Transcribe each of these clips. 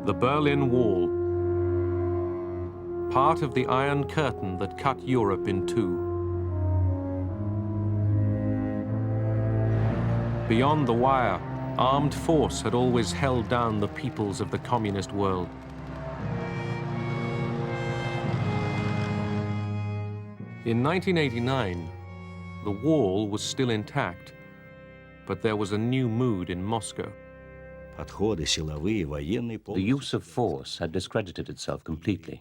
The Berlin Wall, part of the Iron Curtain that cut Europe in two. Beyond the wire, armed force had always held down the peoples of the communist world. In 1989, the wall was still intact, but there was a new mood in Moscow. The use of force had discredited itself completely.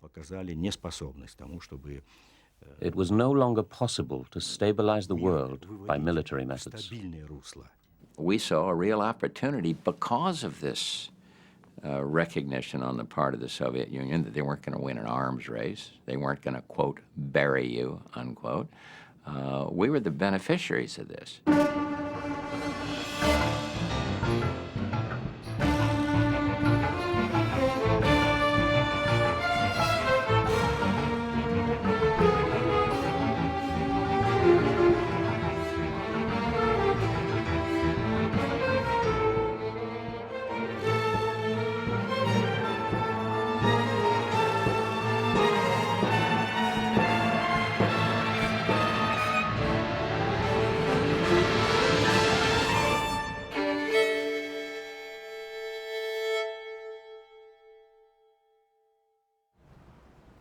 It was no longer possible to stabilize the world by military methods. We saw a real opportunity because of this recognition on the part of the Soviet Union that they weren't going to win an arms race. They weren't going to, quote, bury you, unquote. We were the beneficiaries of this.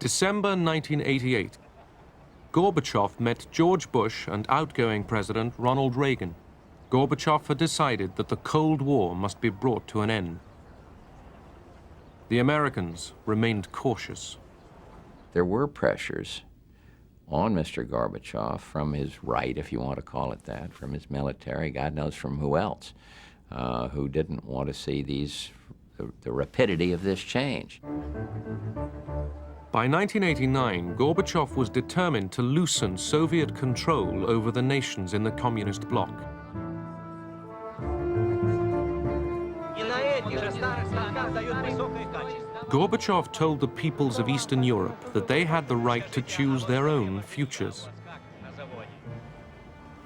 December 1988. Gorbachev met George Bush and outgoing President Ronald Reagan. Gorbachev had decided that the Cold War must be brought to an end. The Americans remained cautious. There were pressures on Mr. Gorbachev from his right, if you want to call it that, from his military, God knows from who else, who didn't want to see the rapidity of this change. By 1989, Gorbachev was determined to loosen Soviet control over the nations in the communist bloc. Gorbachev told the peoples of Eastern Europe that they had the right to choose their own futures.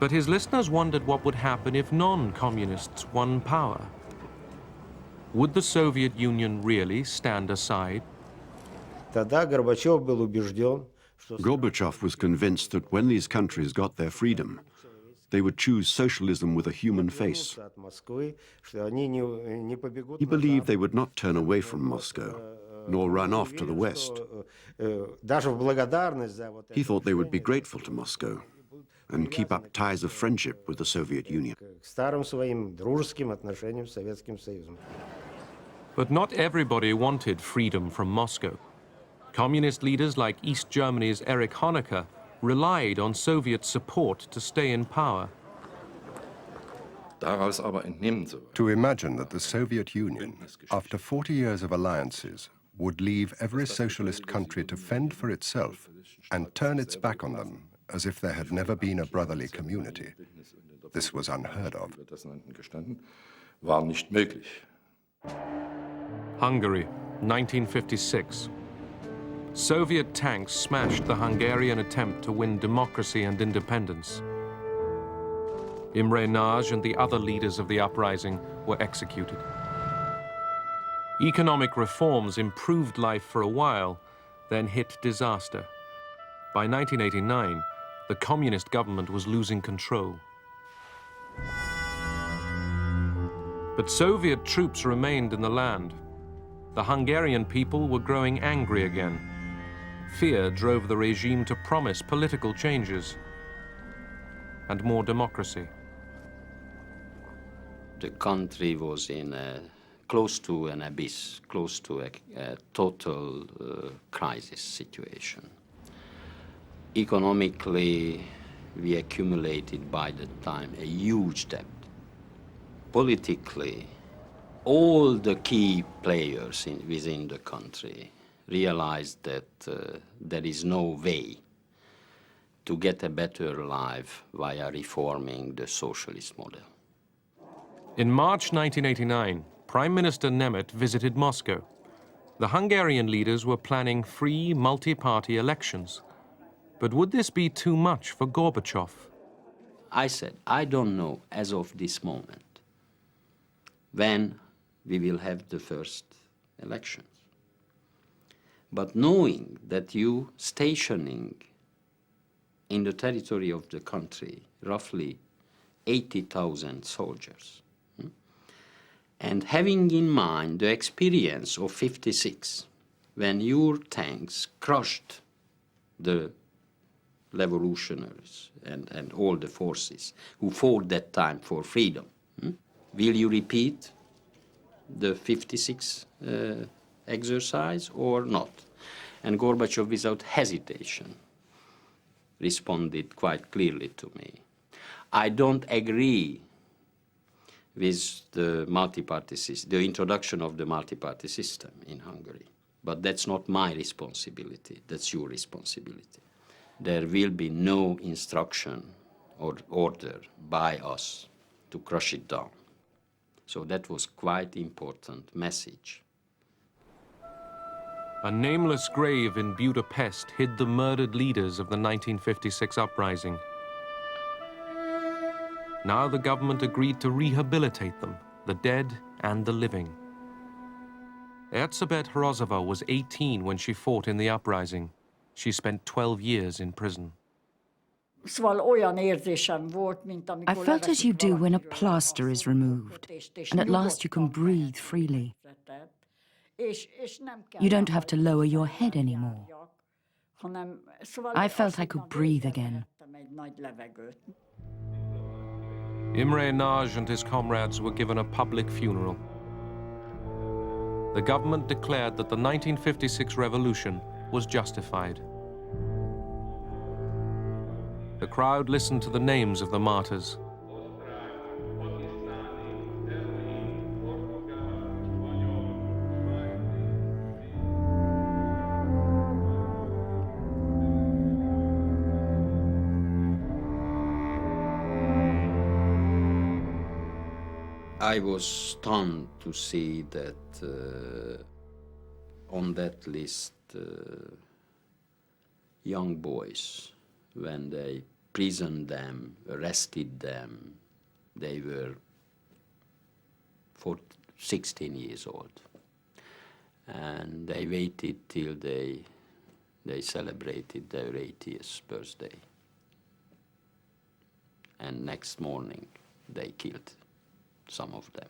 But his listeners wondered what would happen if non-communists won power. Would the Soviet Union really stand aside? Gorbachev was convinced that when these countries got their freedom, they would choose socialism with a human face. He believed they would not turn away from Moscow, nor run off to the West. He thought they would be grateful to Moscow and keep up ties of friendship with the Soviet Union. But not everybody wanted freedom from Moscow. Communist leaders like East Germany's Erich Honecker relied on Soviet support to stay in power. To imagine that the Soviet Union, after 40 years of alliances, would leave every socialist country to fend for itself and turn its back on them as if there had never been a brotherly community, this was unheard of. Hungary, 1956. Soviet tanks smashed the Hungarian attempt to win democracy and independence. Imre Nagy and the other leaders of the uprising were executed. Economic reforms improved life for a while, then hit disaster. By 1989, the communist government was losing control. But Soviet troops remained in the land. The Hungarian people were growing angry again. Fear drove the regime to promise political changes and more democracy. The country was close to an abyss, close to a total crisis situation. Economically, we accumulated by the time a huge debt. Politically, all the key players within the country realized that there is no way to get a better life via reforming the socialist model. In March 1989, Prime Minister Nemeth visited Moscow. The Hungarian leaders were planning free, multi-party elections. But would this be too much for Gorbachev? I said, I don't know as of this moment when we will have the first elections. But knowing that you stationing in the territory of the country roughly 80,000 soldiers, and having in mind the experience of '56, when your tanks crushed the revolutionaries and all the forces who fought that time for freedom, will you repeat the '56 exercise or not? And Gorbachev, without hesitation, responded quite clearly to me. I don't agree with the multi-party system, the introduction of the multi-party system in Hungary. But that's not my responsibility, that's your responsibility. There will be no instruction or order by us to crush it down. So that was quite important message. A nameless grave in Budapest hid the murdered leaders of the 1956 uprising. Now the government agreed to rehabilitate them, the dead and the living. Erzsébet Hrozova was 18 when she fought in the uprising. She spent 12 years in prison. I felt as you do when a plaster is removed, and at last you can breathe freely. You don't have to lower your head anymore. I felt I could breathe again. Imre Nagy and his comrades were given a public funeral. The government declared that the 1956 revolution was justified. The crowd listened to the names of the martyrs. I was stunned to see that on that list, young boys, when they prisoned them, arrested them, they were 16 years old. And they waited till they celebrated their 80th birthday. And next morning, they killed some of them.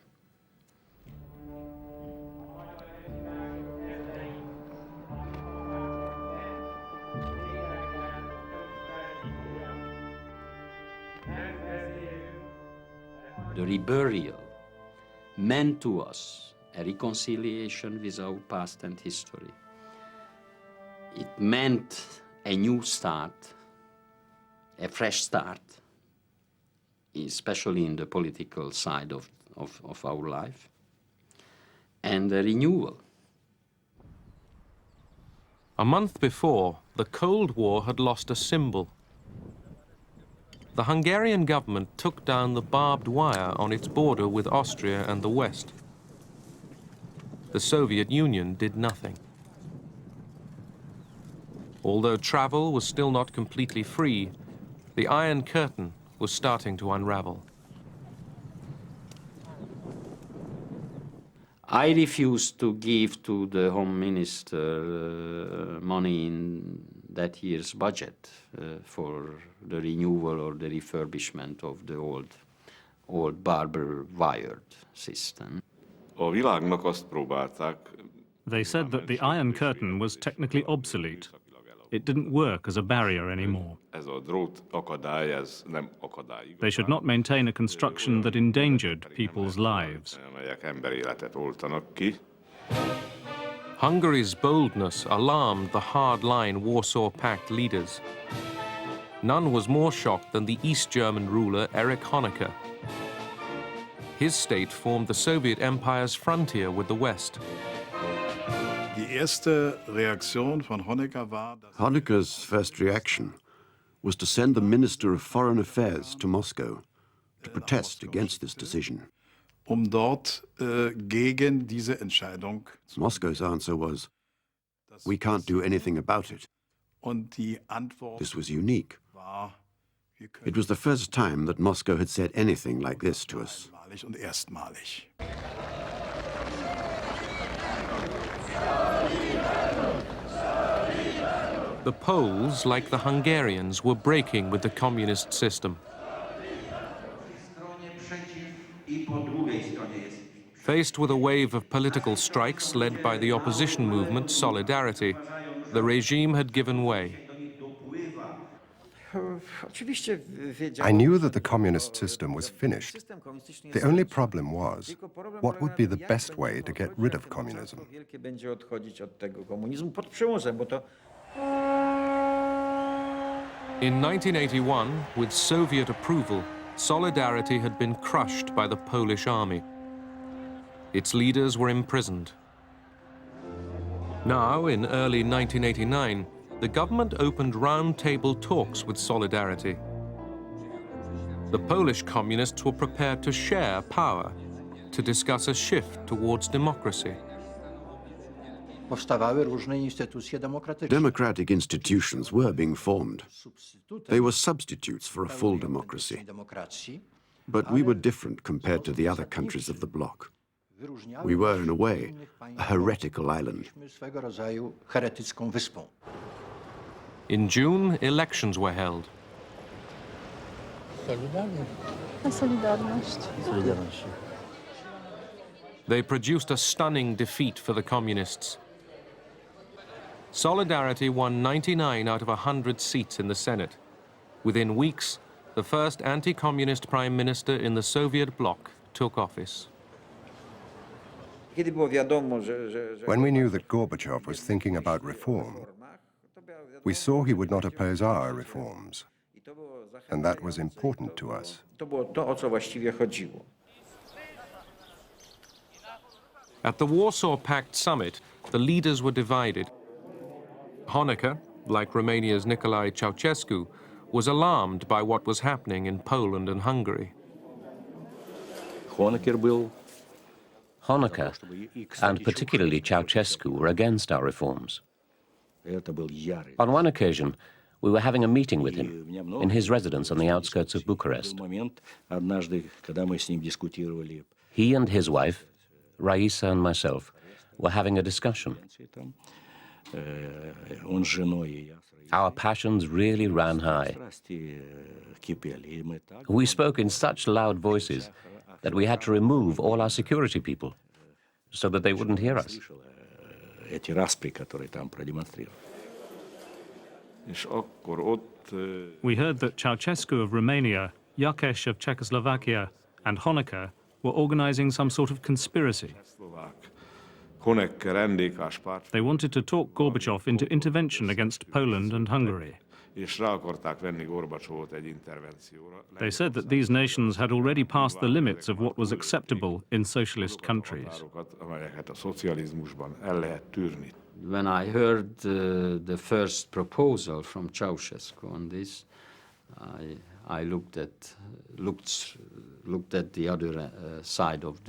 The reburial meant to us a reconciliation with our past and history. It meant a new start, a fresh start, especially in the political side of our life, and a renewal. A month before, the Cold War had lost a symbol. The Hungarian government took down the barbed wire on its border with Austria and the West. The Soviet Union did nothing. Although travel was still not completely free, the Iron Curtain was starting to unravel. I refused to give to the Home Minister money in that year's budget for the renewal or the refurbishment of the old barber wired system. They said that the Iron Curtain was technically obsolete. It didn't work as a barrier anymore. They should not maintain a construction that endangered people's lives. Hungary's boldness alarmed the hard-line Warsaw Pact leaders. None was more shocked than the East German ruler Erich Honecker. His state formed the Soviet Empire's frontier with the West. Honecker's first reaction was to send the Minister of Foreign Affairs to Moscow to protest against this decision. Moscow's answer was, "We can't do anything about it." This was unique. It was the first time that Moscow had said anything like this to us. The Poles, like the Hungarians, were breaking with the communist system. Faced with a wave of political strikes led by the opposition movement Solidarity, the regime had given way. I knew that the communist system was finished. The only problem was, what would be the best way to get rid of communism? In 1981, with Soviet approval, Solidarity had been crushed by the Polish army. Its leaders were imprisoned. Now, in early 1989, the government opened round-table talks with Solidarity. The Polish communists were prepared to share power, to discuss a shift towards democracy. Democratic institutions were being formed. They were substitutes for a full democracy. But we were different compared to the other countries of the bloc. We were, in a way, a heretical island. In June, elections were held. They produced a stunning defeat for the communists. Solidarity won 99 out of 100 seats in the Senate. Within weeks, the first anti-communist prime minister in the Soviet bloc took office. When we knew that Gorbachev was thinking about reform, we saw he would not oppose our reforms, and that was important to us. At the Warsaw Pact summit, the leaders were divided. Honecker, like Romania's Nicolae Ceausescu, was alarmed by what was happening in Poland and Hungary. Honecker, and particularly Ceausescu, were against our reforms. On one occasion, we were having a meeting with him in his residence on the outskirts of Bucharest. He and his wife, Raisa, and myself were having a discussion. Our passions really ran high. We spoke in such loud voices that we had to remove all our security people so that they wouldn't hear us. We heard that Ceausescu of Romania, Jakeš of Czechoslovakia, and Honecker were organizing some sort of conspiracy. They wanted to talk Gorbachev into intervention against Poland and Hungary. They said that these nations had already passed the limits of what was acceptable in socialist countries. When I heard the first proposal from Ceausescu on this, I looked at the other side of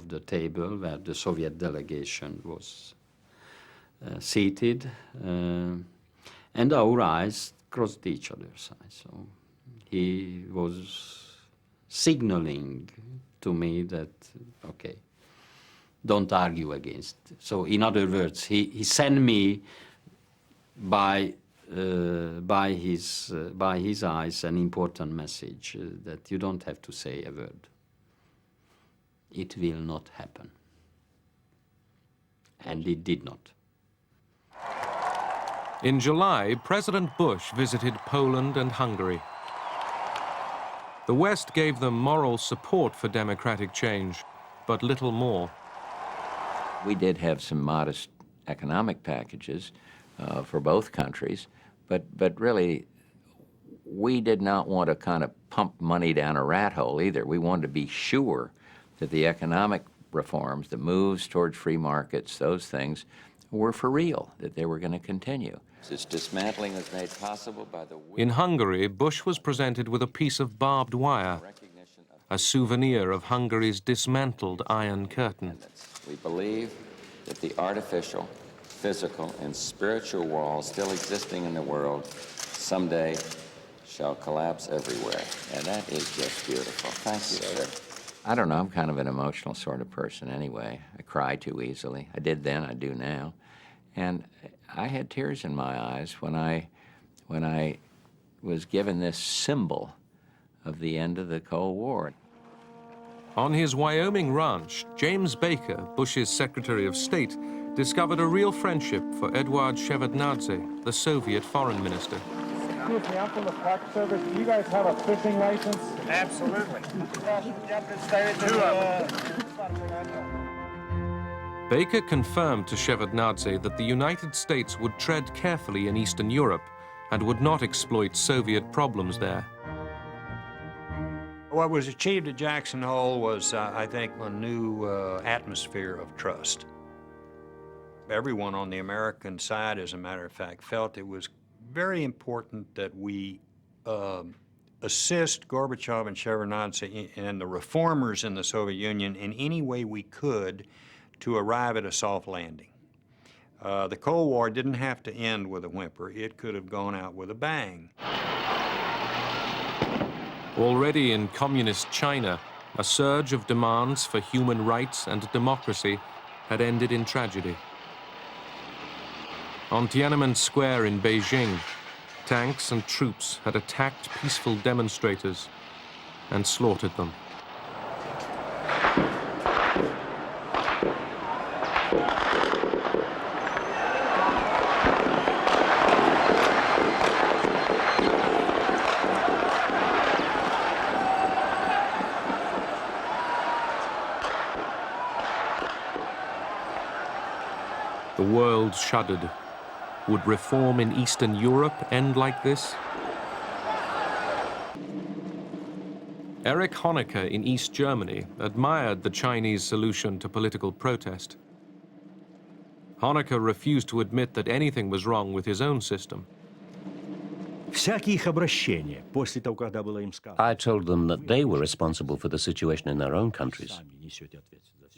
the table where the Soviet delegation was seated, and our eyes crossed each other's side. So he was signaling to me that, okay, don't argue against. So in other words, he sent me by his eyes an important message that you don't have to say a word. It will not happen. And it did not. In July, President Bush visited Poland and Hungary. The West gave them moral support for democratic change, but little more. We did have some modest economic packages for both countries, but really, we did not want to kind of pump money down a rat hole either. We wanted to be sure that the economic reforms, the moves towards free markets, those things, were for real, that they were going to continue. This dismantling was made possible by the... In Hungary, Bush was presented with a piece of barbed wire, a souvenir of Hungary's dismantled Iron Curtain. We believe that the artificial, physical, and spiritual walls still existing in the world someday shall collapse everywhere. And that is just beautiful. Thank you, sir. I don't know, I'm kind of an emotional sort of person anyway. I cry too easily. I did then, I do now. And I had tears in my eyes when I was given this symbol of the end of the Cold War. On his Wyoming ranch, James Baker, Bush's Secretary of State, discovered a real friendship for Eduard Shevardnadze, the Soviet foreign minister. Excuse me, I'm from the Park Service. Do you guys have a fishing license? Absolutely. Baker confirmed to Shevardnadze that the United States would tread carefully in Eastern Europe and would not exploit Soviet problems there. What was achieved at Jackson Hole was, I think, a new atmosphere of trust. Everyone on the American side, as a matter of fact, felt it was very important that we assist Gorbachev and Shevardnadze and the reformers in the Soviet Union in any way we could to arrive at a soft landing. The Cold War didn't have to end with a whimper. It could have gone out with a bang. Already in communist China, a surge of demands for human rights and democracy had ended in tragedy. On Tiananmen Square in Beijing, tanks and troops had attacked peaceful demonstrators and slaughtered them. The world shuddered. Would reform in Eastern Europe end like this? Erich Honecker in East Germany admired the Chinese solution to political protest. Honecker refused to admit that anything was wrong with his own system. I told them that they were responsible for the situation in their own countries.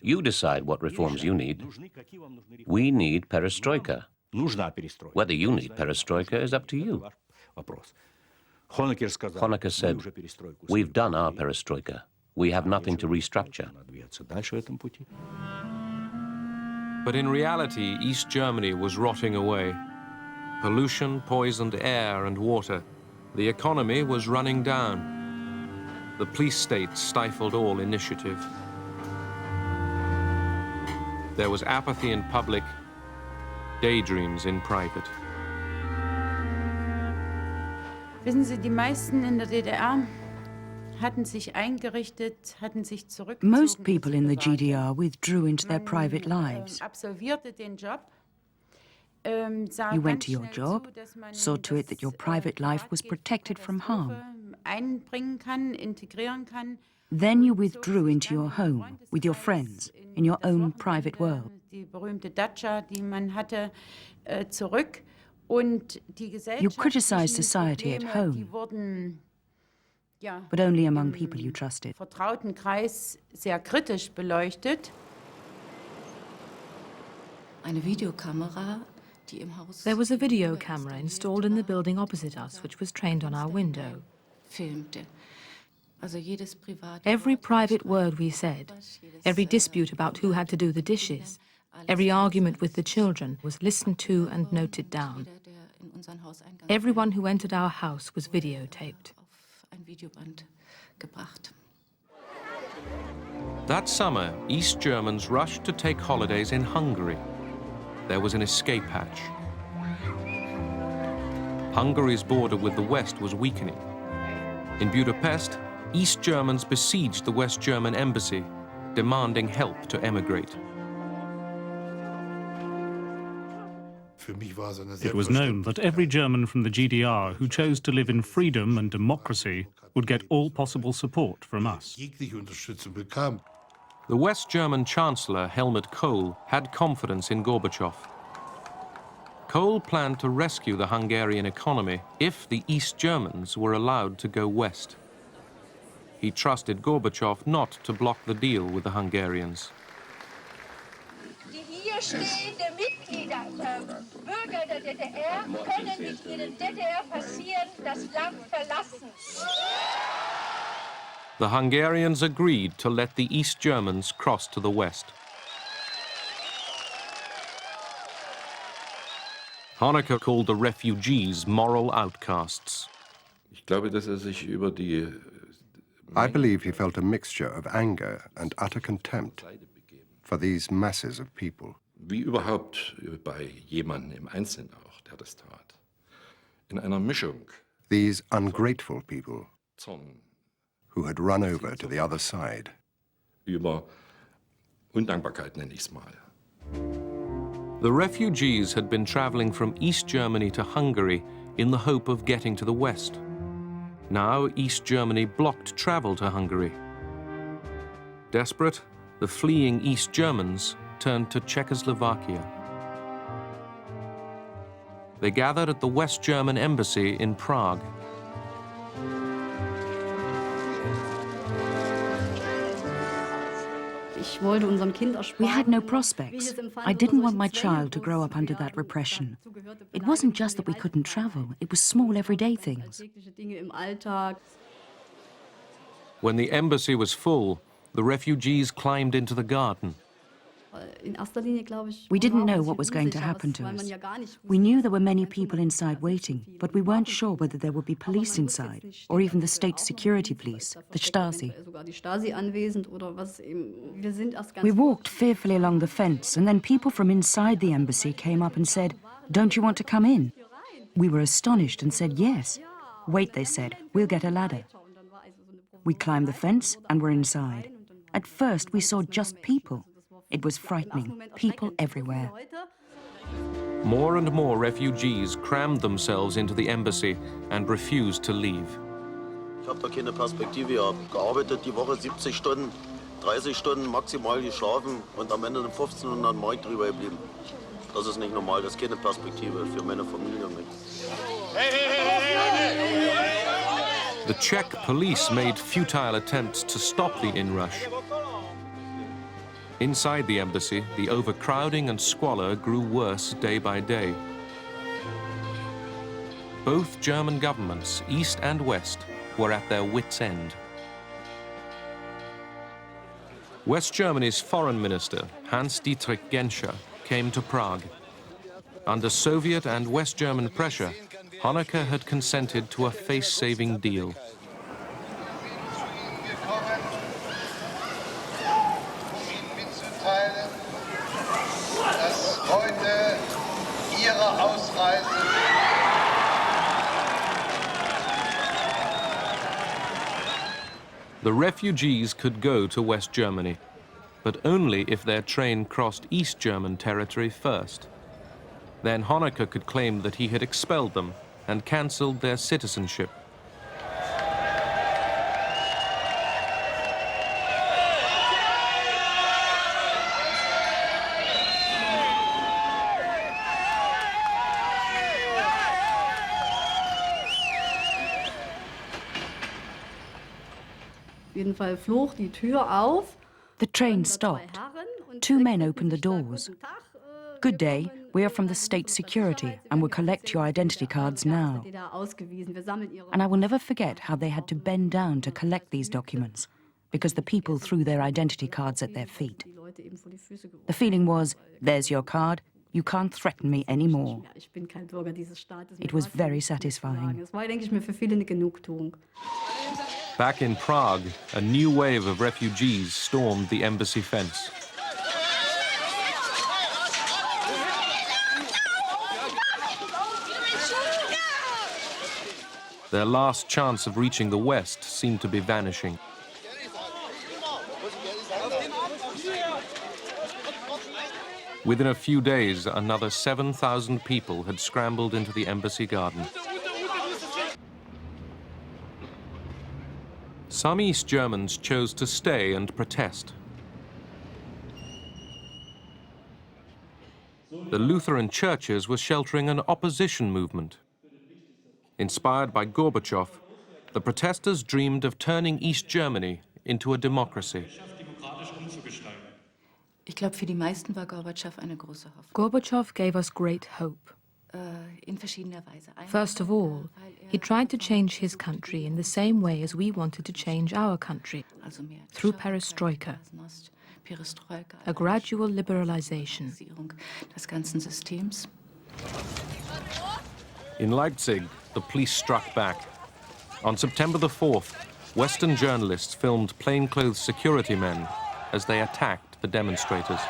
You decide what reforms you need. We need perestroika. Whether you need perestroika is up to you. Honecker said, we've done our perestroika. We have nothing to restructure. But in reality, East Germany was rotting away. Pollution poisoned air and water. The economy was running down. The police state stifled all initiative. There was apathy in public, daydreams in private. Wissen Sie, die meisten in der DDR hatten sich eingerichtet, hatten sich zurückgezogen. Most people in the GDR withdrew into their private lives. Absolvierte den Job. You went to your job, saw to it that your private life was protected from harm. Einbringen kann, integrieren kann. Then you withdrew into your home, with your friends, in your own private world. Die berühmte Datscha, die man hatte, zurück. Und die You criticized society at home, die wurden, ja, but only among people you trusted. Vertrauten Kreis sehr kritisch beleuchtet. Eine Videokamera. There was a video camera installed in the building opposite us, which was trained on our window. Every private word we said, every dispute about who had to do the dishes, every argument with the children was listened to and noted down. Everyone who entered our house was videotaped. That summer, East Germans rushed to take holidays in Hungary. There was an escape hatch. Hungary's border with the West was weakening. In Budapest, East Germans besieged the West German embassy, demanding help to emigrate. It was known that every German from the GDR who chose to live in freedom and democracy would get all possible support from us. The West German Chancellor, Helmut Kohl, had confidence in Gorbachev. Kohl planned to rescue the Hungarian economy if the East Germans were allowed to go west. He trusted Gorbachev not to block the deal with the Hungarians. Die hier stehenden Mitglieder, Bürger der DDR, können mit ihnen DDR passieren, das Land verlassen. the Hungarians agreed to let the East Germans cross to the west. Honecker called the refugees moral outcasts. I believe he felt a mixture of anger and utter contempt for these masses of people. Wie überhaupt bei jemandem im Einzelnen auch, der das tat. In einer Mischung. These ungrateful people who had run over to the other side. Über Undankbarkeit nenne ich es mal. The refugees had been traveling from East Germany to Hungary in the hope of getting to the west. Now East Germany blocked travel to Hungary. Desperate, the fleeing East Germans turned to Czechoslovakia. They gathered at the West German embassy in Prague. We had no prospects. I didn't want my child to grow up under that repression. It wasn't just that we couldn't travel, it was small everyday things. When the embassy was full, the refugees climbed into the garden. We didn't know what was going to happen to us. We knew there were many people inside waiting, but we weren't sure whether there would be police inside, or even the state security police, the Stasi. We walked fearfully along the fence, and then people from inside the embassy came up and said, "Don't you want to come in?" We were astonished and said, "Yes." "Wait," they said, "we'll get a ladder." We climbed the fence and were inside. At first, we saw just people. It was frightening. People everywhere. More and more refugees crammed themselves into the embassy and refused to leave. Ich habe da keine Perspektive. Ich habe gearbeitet die Woche 70 Stunden, 30 Stunden maximal geschlafen und am Ende sind 1500 Mark drüber geblieben. Das ist nicht normal, das ist keine Perspektive für meine Familie und mich. The Czech police made futile attempts to stop the inrush. Inside the embassy, the overcrowding and squalor grew worse day by day. Both German governments, East and West, were at their wits' end. West Germany's foreign minister, Hans-Dietrich Genscher, came to Prague. Under Soviet and West German pressure, Honecker had consented to a face-saving deal. The refugees could go to West Germany, but only if their train crossed East German territory first. Then Honecker could claim that he had expelled them and cancelled their citizenship. The train stopped. Two men opened the doors. "Good day, we are from the state security and will collect your identity cards now." And I will never forget how they had to bend down to collect these documents, because the people threw their identity cards at their feet. The feeling was, there's your card, you can't threaten me anymore. It was very satisfying. Back in Prague, a new wave of refugees stormed the embassy fence. Their last chance of reaching the West seemed to be vanishing. Within a few days, another 7,000 people had scrambled into the embassy garden. Some East Germans chose to stay and protest. The Lutheran churches were sheltering an opposition movement. Inspired by Gorbachev, the protesters dreamed of turning East Germany into a democracy. Ich glaube, für die meisten war Gorbatschow eine große Hoffnung. Gorbachev gave us great hope. First of all, he tried to change his country in the same way as we wanted to change our country, through perestroika, a gradual liberalization. In Leipzig, the police struck back. On September the 4th, Western journalists filmed plainclothes security men as they attacked the demonstrators.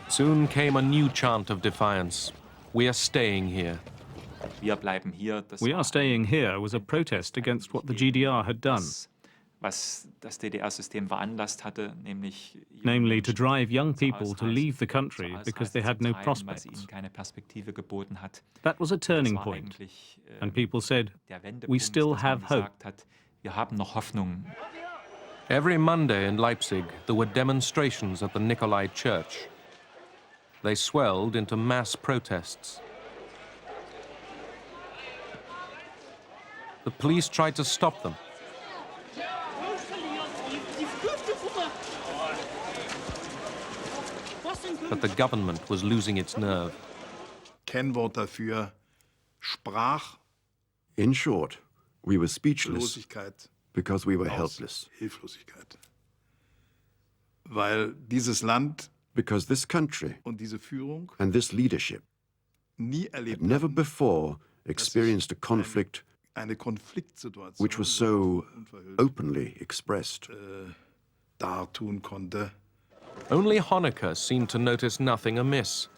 Soon came a new chant of defiance. We are staying here. We are staying here was a protest against what the GDR had done, namely to drive young people to leave the country because they had no prospects. That was a turning point, and people said, we still have hope. Every Monday in Leipzig, there were demonstrations at the Nikolai Church. They swelled into mass protests. The police tried to stop them. But the government was losing its nerve. Kennwort dafür, In short, we were speechless because we were helpless. Hilflosigkeit. Weil dieses Land Because this country und diese Führung and this leadership nie had erlebt never hatten, before experienced a conflict eine Konfliktsituation which was so openly expressed. dartun konnte. Only Honecker seemed to notice nothing amiss.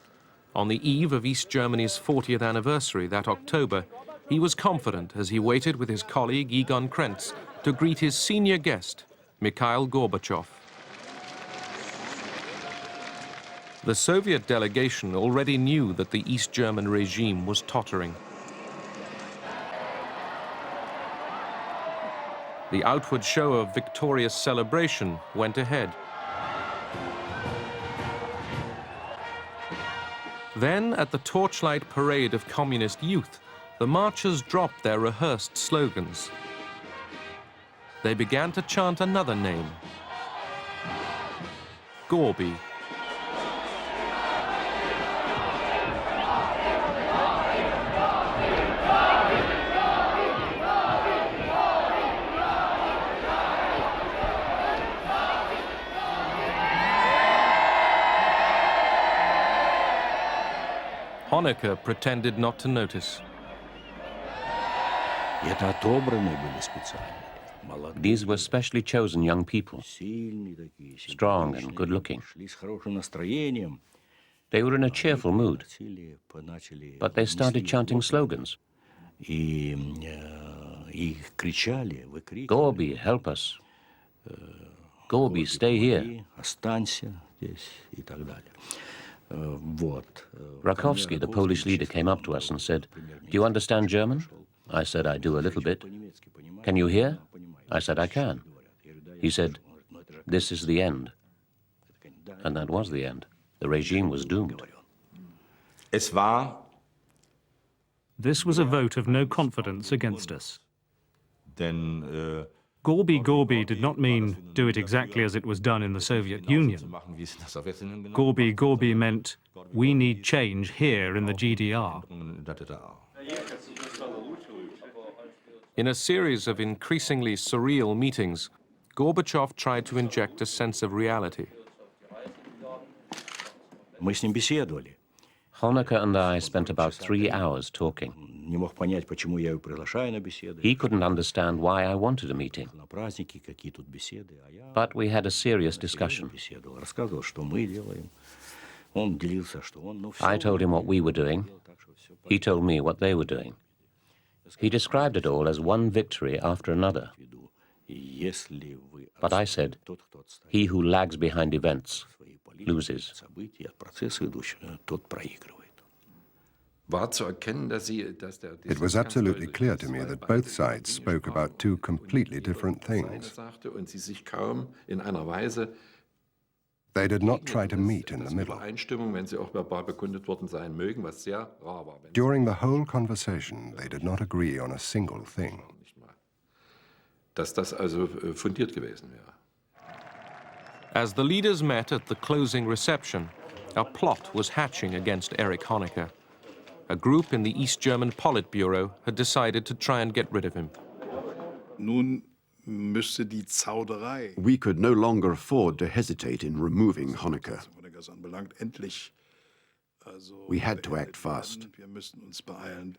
On the eve of East Germany's 40th anniversary that October, he was confident as he waited with his colleague Egon Krenz to greet his senior guest, Mikhail Gorbachev. The Soviet delegation already knew that the East German regime was tottering. The outward show of victorious celebration went ahead. Then, at the torchlight parade of communist youth, the marchers dropped their rehearsed slogans. They began to chant another name, Gorby. Honecker pretended not to notice. These were specially chosen young people, strong and good-looking. They were in a cheerful mood, but they started chanting slogans. Gorby, help us. Gorby, stay here. Rakowski, the Polish leader, came up to us and said, "Do you understand German?" I said, "I do a little bit." "Can you hear?" I said, "I can." He said, "This is the end." And that was the end. The regime was doomed. This was a vote of no confidence against us. Gorby did not mean do it exactly as it was done in the Soviet Union. Gorby meant we need change here in the GDR. In a series of increasingly surreal meetings, Gorbachev tried to inject a sense of reality. Honecker and I spent about 3 hours talking. He couldn't understand why I wanted a meeting. But we had a serious discussion. I told him what we were doing. He told me what they were doing. He described it all as one victory after another. But I said, he who lags behind events loses. It was absolutely clear to me that both sides spoke about two completely different things. They did not try to meet in the middle. During the whole conversation, they did not agree on a single thing. dass das also fundiert gewesen wäre. As the leaders met at the closing reception, a plot was hatching against Erich Honecker. A group in the East German Politburo had decided to try and get rid of him. Nun müsste die Zauderei, We could no longer afford to hesitate in removing Honecker. Honeckers anbelangt, endlich also We had to act fast. Wir müssen uns beeilen.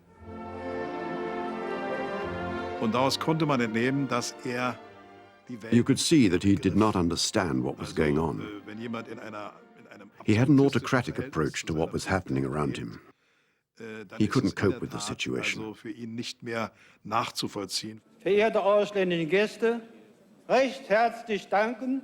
Und daraus konnte man entnehmen, dass die Welt, You could see that he did not understand what was going on. wenn jemand in einem He had an autocratic approach to what was happening around him. dann He ist couldn't es in cope der with the Tat situation. also für ihn nicht mehr nachzuvollziehen. Verehrte ausländische Gäste, recht herzlich danken,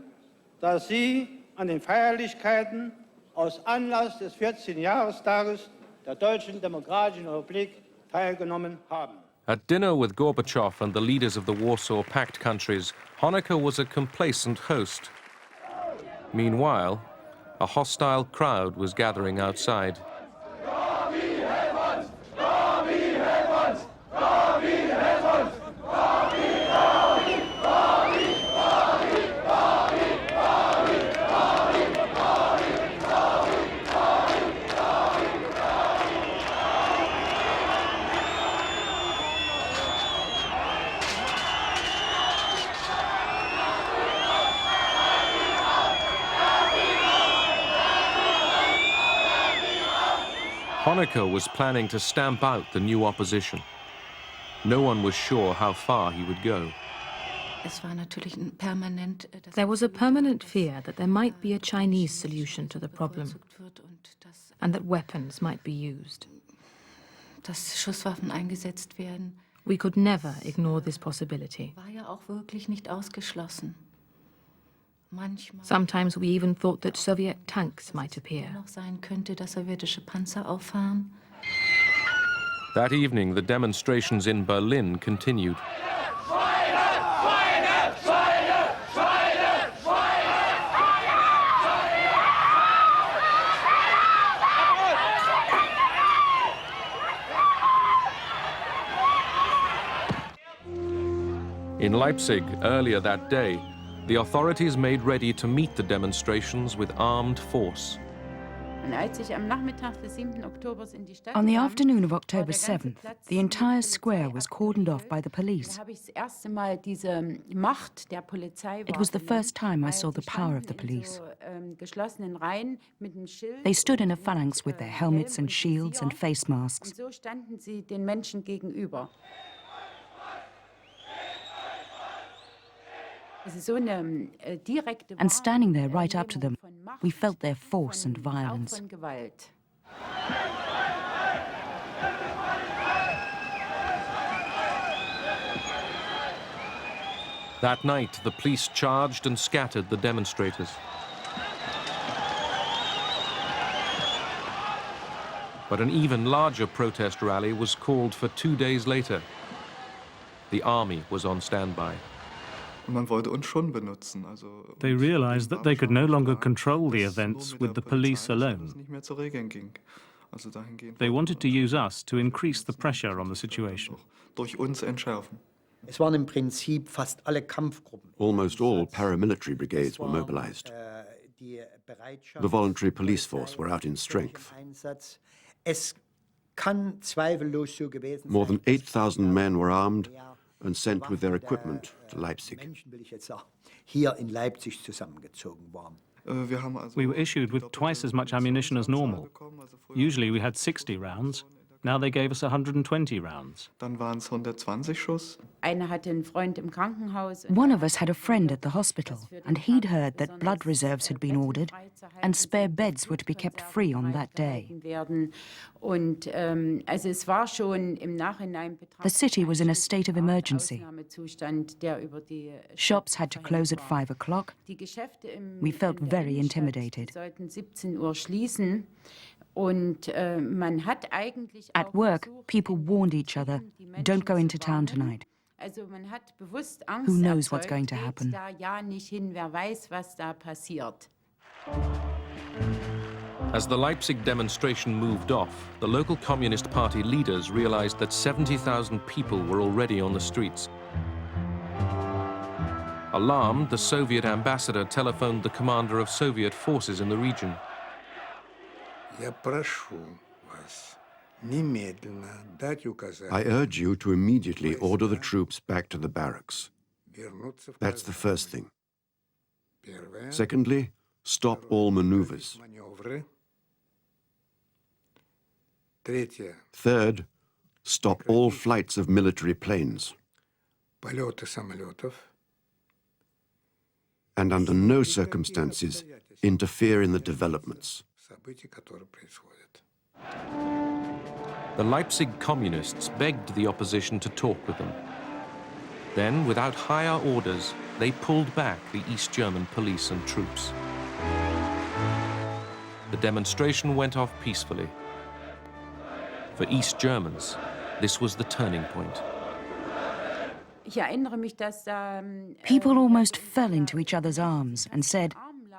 dass Sie an den Feierlichkeiten aus Anlass des 14. Jahrestages der Deutschen Demokratischen Republik teilgenommen haben. At dinner with Gorbachev and the leaders of the Warsaw Pact countries, Honecker was a complacent host. Meanwhile, a hostile crowd was gathering outside. Honecker was planning to stamp out the new opposition. No one was sure how far he would go. There was a permanent fear that there might be a Chinese solution to the problem and that weapons might be used. We could never ignore this possibility. Sometimes we even thought that Soviet tanks might appear. That evening, the demonstrations in Berlin continued. In Leipzig, earlier that day, the authorities made ready to meet the demonstrations with armed force. On the afternoon of October 7th, the entire square was cordoned off by the police. It was the first time I saw the power of the police. They stood in a phalanx with their helmets and shields and face masks. And standing there right up to them, we felt their force and violence. That night, the police charged and scattered the demonstrators. But an even larger protest rally was called for 2 days later. The army was on standby. They realized that they could no longer control the events with the police alone. They wanted to use us to increase the pressure on the situation. Almost all paramilitary brigades were mobilized. The voluntary police force were out in strength. More than 8,000 men were armed and sent with their equipment to Leipzig. We were issued with twice as much ammunition as normal. Usually we had 60 rounds. Now they gave us 120 rounds. One of us had a friend at the hospital, and he'd heard that blood reserves had been ordered, and spare beds were to be kept free on that day. The city was in a state of emergency. Shops had to close at 5 o'clock. We felt very intimidated. At work, people warned each other, don't go into town tonight. Who knows what's going to happen? As the Leipzig demonstration moved off, the local Communist Party leaders realized that 70,000 people were already on the streets. Alarmed, the Soviet ambassador telephoned the commander of Soviet forces in the region. I urge you to immediately order the troops back to the barracks. That's the first thing. Secondly, stop all maneuvers. Third, stop all flights of military planes. And under no circumstances interfere in the developments. The Leipzig communists begged the opposition to talk with them. Then, without higher orders, they pulled back the East German police and troops. The demonstration went off peacefully. For East Germans, this was the turning point. People almost fell into each other's arms and said,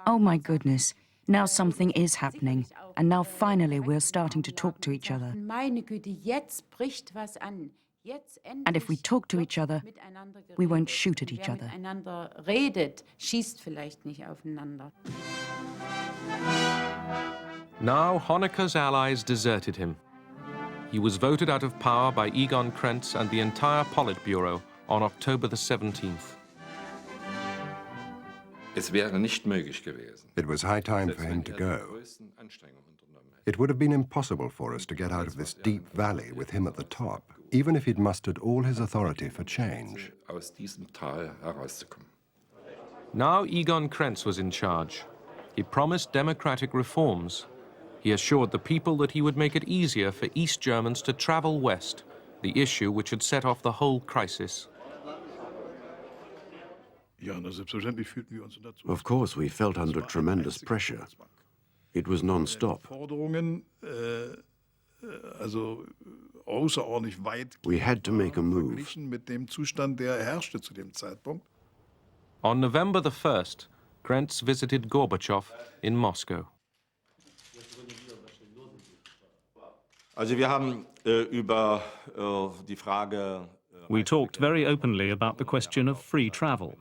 "Oh my goodness, now something is happening, and now finally we're starting to talk to each other. And if we talk to each other, we won't shoot at each other." Now Honecker's allies deserted him. He was voted out of power by Egon Krenz and the entire Politburo on October the 17th. It was high time for him to go. It would have been impossible for us to get out of this deep valley with him at the top, even if he'd mustered all his authority for change. Now Egon Krenz was in charge. He promised democratic reforms. He assured the people that he would make it easier for East Germans to travel west, the issue which had set off the whole crisis. Of course, we felt under tremendous pressure. It was non-stop. We had to make a move. On November the 1st, Krenz visited Gorbachev in Moscow. We talked very openly about the question of free travel.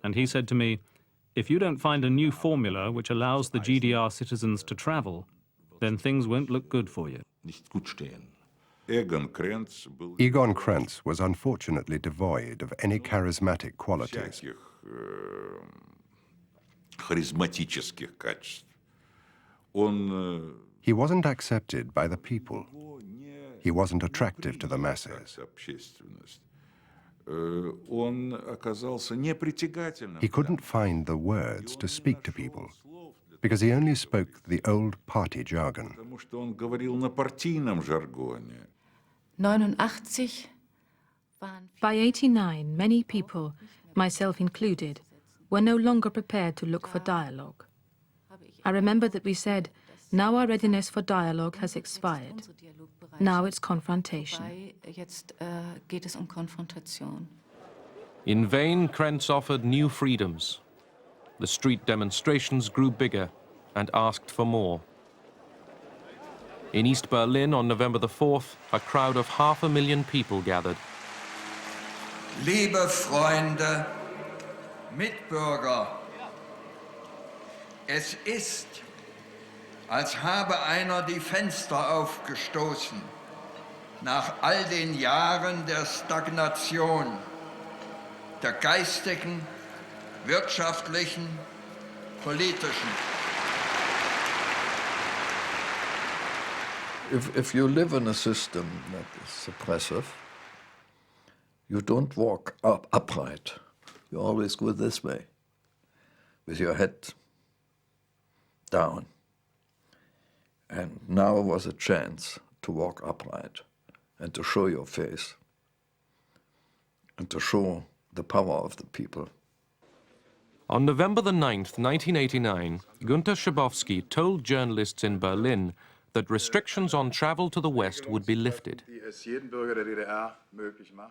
And he said to me, "If you don't find a new formula which allows the GDR citizens to travel, then things won't look good for you." Egon Krenz was unfortunately devoid of any charismatic qualities. He wasn't accepted by the people. He wasn't attractive to the masses. He couldn't find the words to speak to people because he only spoke the old party jargon. 89. By 89, many people, myself included, were no longer prepared to look for dialogue. I remember that we said, now our readiness for dialogue has expired. Now it's confrontation. In vain, Krenz offered new freedoms. The street demonstrations grew bigger and asked for more. In East Berlin on November the 4th, a crowd of 500,000 people gathered. Liebe Freunde, Mitbürger, es ist, als habe einer die Fenster aufgestoßen, nach all den Jahren der Stagnation, der geistigen, wirtschaftlichen, politischen. If you live in a system that is suppressive, you don't walk upright. You always go this way, with your head down. And now was a chance to walk upright and to show your face and to show the power of the people. On November the 9th, 1989, Günter Schabowski told journalists in Berlin that restrictions on travel to the West would be lifted.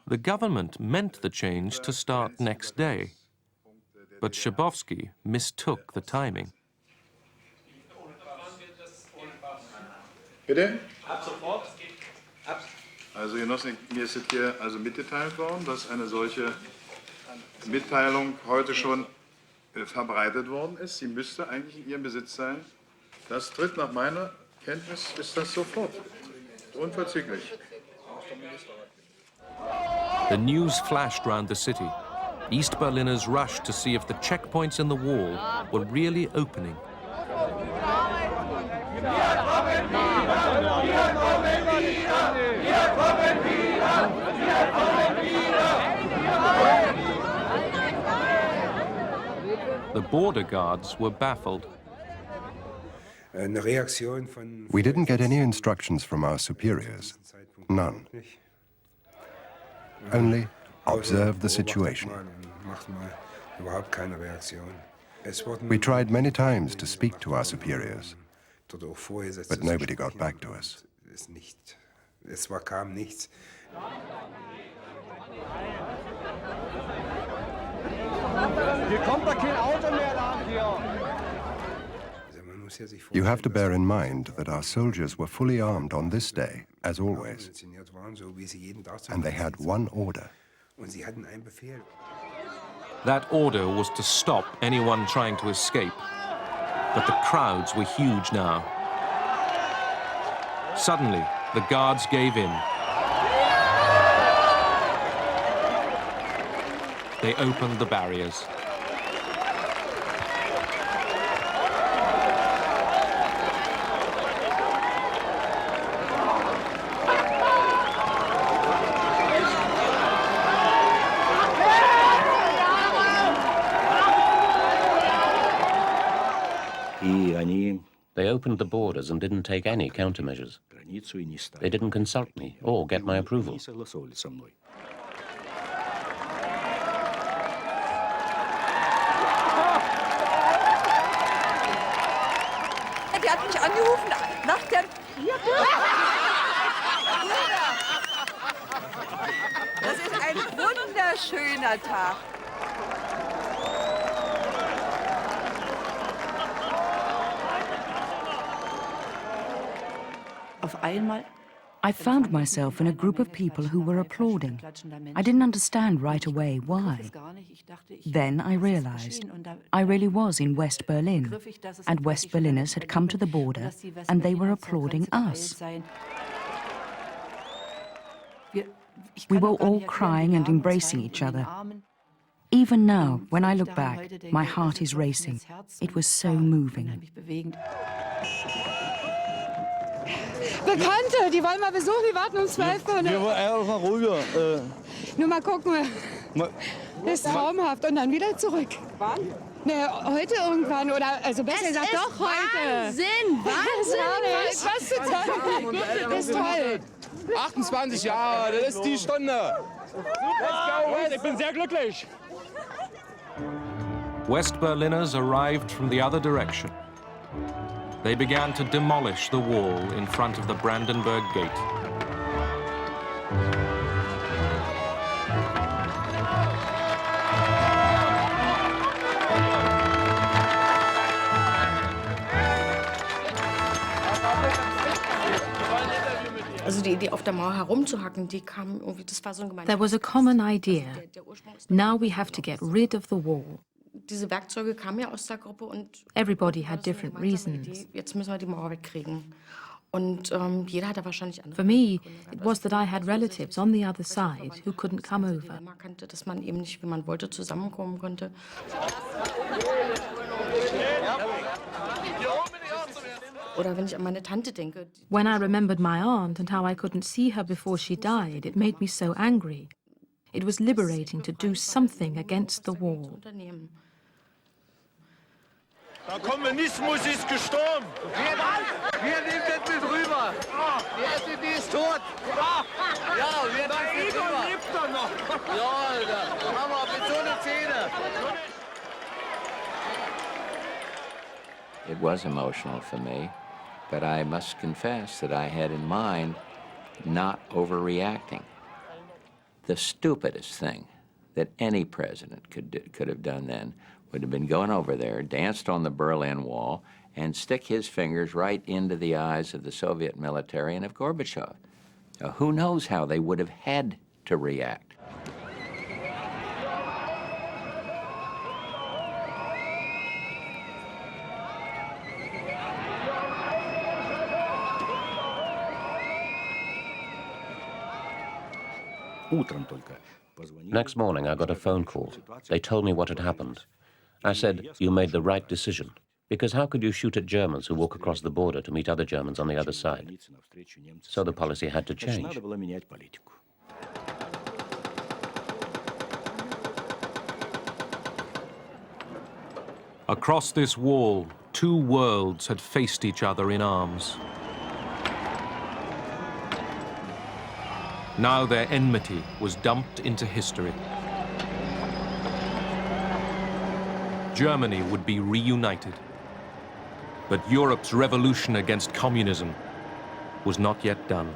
The government meant the change to start next day, but Schabowski mistook the timing. Bitte? Ab sofort. Also Genossen, mir ist hier also mitgeteilt worden, dass eine solche Mitteilung heute schon verbreitet worden ist. Sie müsste eigentlich in Ihrem Besitz sein. Das tritt nach meiner Kenntnis ist das sofort. Unverzüglich. The news flashed round the city. East Berliners rushed to see if the checkpoints in the wall were really opening. The border guards were baffled. We didn't get any instructions from our superiors. None. Only observe the situation. We tried many times to speak to our superiors, but nobody got back to us. You have to bear in mind that our soldiers were fully armed on this day, as always, and they had one order. That order was to stop anyone trying to escape. But the crowds were huge now. Suddenly, the guards gave in. They opened the barriers. They opened the borders and didn't take any countermeasures. They didn't consult me or get my approval. Die hat mich angerufen nach der Das ist ein wunderschöner Tag. I found myself in a group of people who were applauding. I didn't understand right away why. Then I realized I really was in West Berlin, and West Berliners had come to the border and they were applauding us. We were all crying and embracing each other. Even now, when I look back, my heart is racing. It was so moving. Bekannte, die wollen wir besuchen, die warten um 12 Uhr. Wir wollen einfach mal rüber. Nur mal gucken. Das ist traumhaft. Und dann wieder zurück. Wann? Ne, heute irgendwann. Oder, also besser gesagt, doch heute. Wahnsinn! Wahnsinn! Was zu tun? Das ist toll. 28 Jahre, das ist die Stunde. Let's go, ich bin sehr glücklich. West Berliners arrived from the other direction. They began to demolish the wall in front of the Brandenburg Gate. Also die Idee, auf der Mauer herumzuhacken, die kam irgendwie, das war so ein gemeinsames. There was a common idea. Now we have to get rid of the wall. Diese Werkzeuge kamen ja aus der Gruppe und Everybody had different reasons. Jetzt müssen wir die Mauer wegkriegen. Und jeder hatte wahrscheinlich andere. For me, it was that I had relatives on the other side who couldn't come over. Man kannte, dass man eben nicht, wie man wollte, zusammenkommen konnte. Oder wenn ich an meine Tante denke. When I remembered my aunt and how I couldn't see her before she died, it made me so angry. It was liberating to do something against the wall. Der Kommunismus ist gestorben. Wir nehmen das mit rüber. Die SED ist tot. Ja, wir nehmen das mit rüber. Lebt doch noch. Ja, Alter. Hammer, mit so einer Zähne. It was emotional for me, but I must confess that I had in mind not overreacting. The stupidest thing that any president could have done then would have been going over there, danced on the Berlin Wall, and stick his fingers right into the eyes of the Soviet military and of Gorbachev. Now, who knows how they would have had to react. Next morning, I got a phone call. They told me what had happened. I said, you made the right decision. Because how could you shoot at Germans who walk across the border to meet other Germans on the other side? So the policy had to change. Across this wall, two worlds had faced each other in arms. Now their enmity was dumped into history. Germany would be reunited. But Europe's revolution against communism was not yet done.